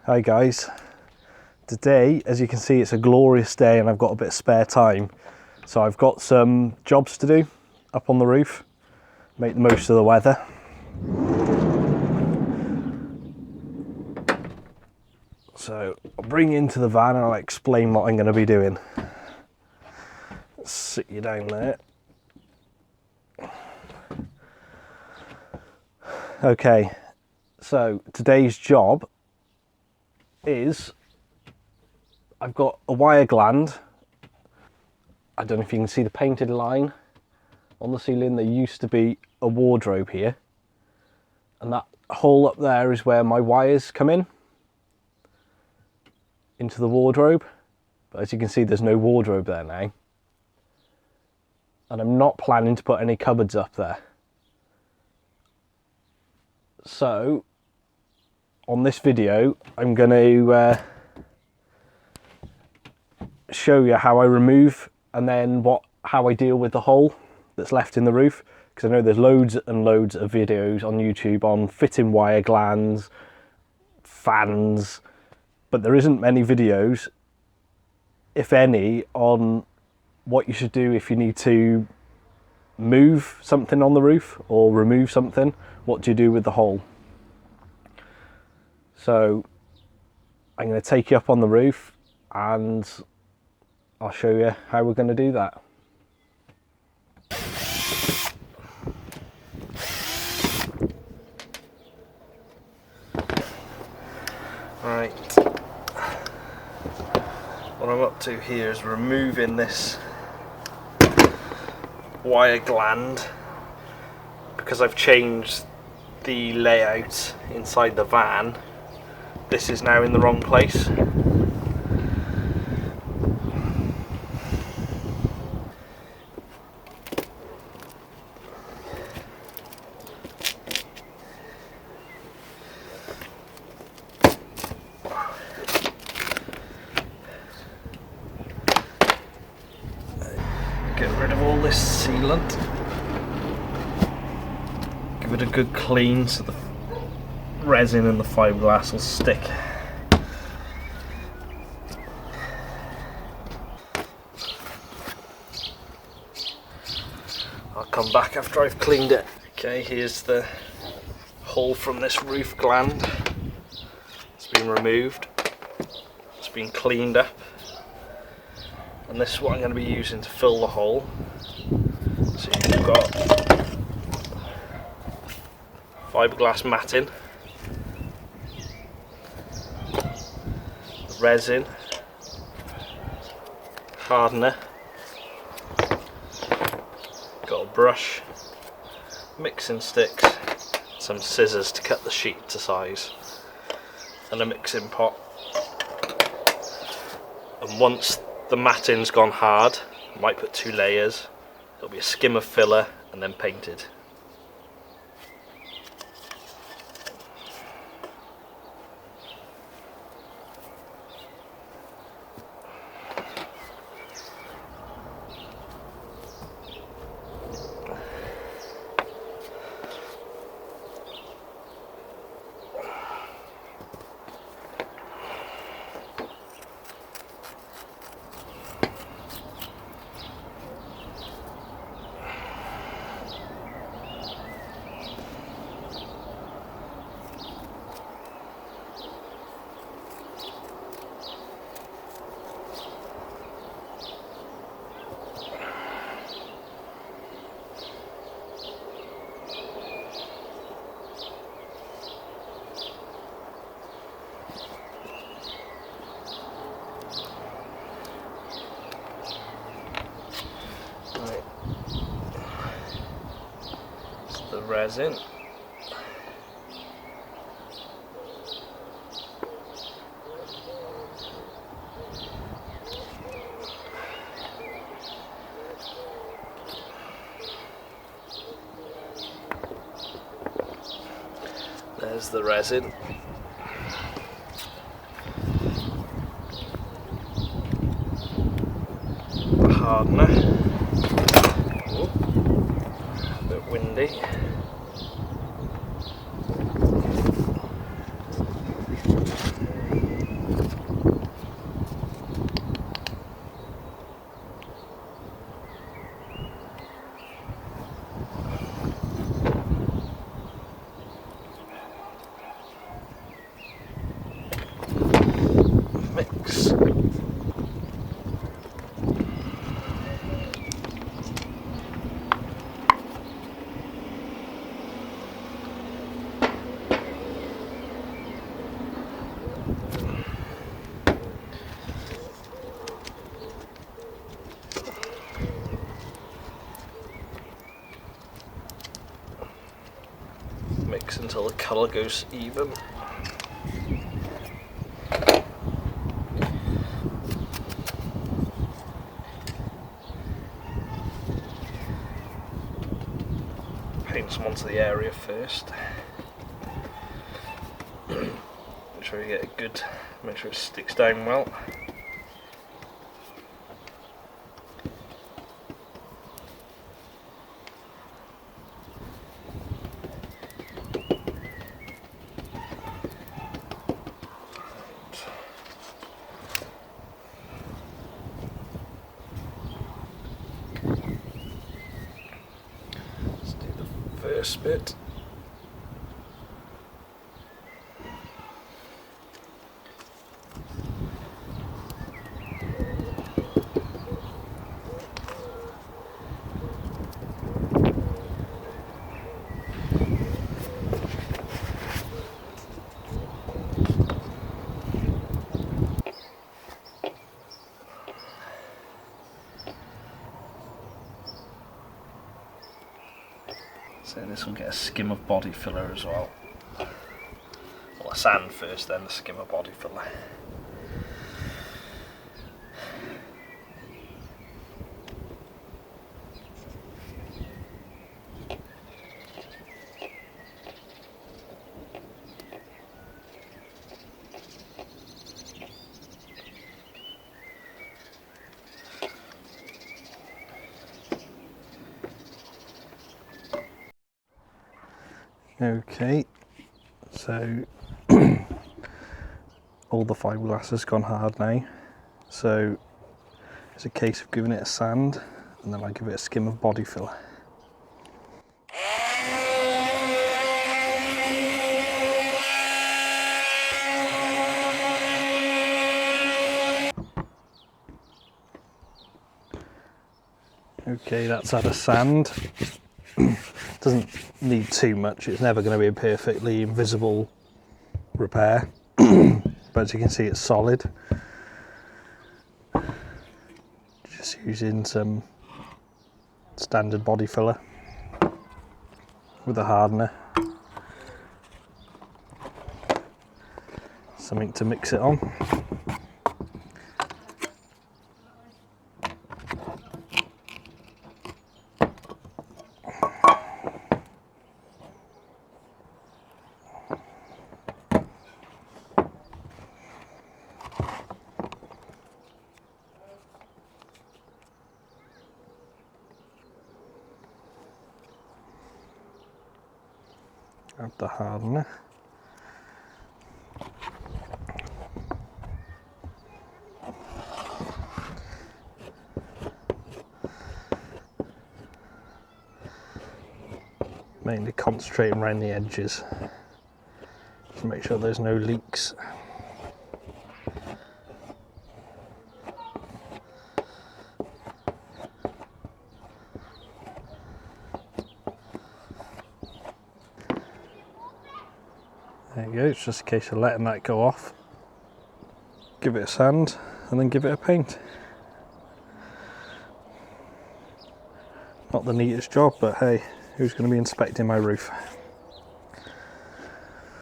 Hi guys, today as you can see it's a glorious day and I've got a bit of spare time, so I've got some jobs to do up on the roof, make the most of the weather. So I'll bring you into the van and I'll explain what I'm going to be doing. Let's sit you down there. Okay, so today's job is I've got a wire gland. I don't know if you can see the painted line on the ceiling. There used to be a wardrobe here, and that hole up there is where my wires come in into the wardrobe, but as you can see there's no wardrobe there now, and I'm not planning to put any cupboards up there. So on this video I'm going to show you how I remove and then how I deal with the hole that's left in the roof, because I know there's loads and loads of videos on YouTube on fitting wire glands, fans, but there isn't many videos, if any, on what you should do if you need to move something on the roof or remove something. What do you do with the hole? So I'm going to take you up on the roof and I'll show you how we're going to do that. Right, what I'm up to here is removing this wire gland because I've changed the layout inside the van. This is now in the wrong place. Get rid of all this sealant. Give it a good clean so the resin and the fiberglass will stick. I'll come back after I've cleaned it. Okay, here's the hole from this roof gland. It's been removed. It's been cleaned up. And this is what I'm going to be using to fill the hole. So you've got fiberglass matting, resin, hardener, got a brush, mixing sticks, some scissors to cut the sheet to size, and a mixing pot. And once the matting's gone hard, I might put 2 layers, there'll be a skim of filler and then painted. The resin. There's the resin. The hardener. Ooh, a bit windy. until the colour goes even. Paint some onto the area first. Make sure you get a good, make sure it sticks down well. Let's do the first bit. So this will get a skim of body filler as well. Well, the sand first, then the skim of body filler. Okay, so all the fiberglass has gone hard now, so it's a case of giving it a sand and then I give it a skim of body filler. Okay, that's had a sand. Doesn't need too much, it's never going to be a perfectly invisible repair, but as you can see it's solid. Just using some standard body filler with a hardener, something to mix it on. Add the hardener. Mainly concentrating around the edges to make sure there's no leaks. There you go, it's just a case of letting that go off, give it a sand and then give it a paint. Not the neatest job, but hey, who's going to be inspecting my roof?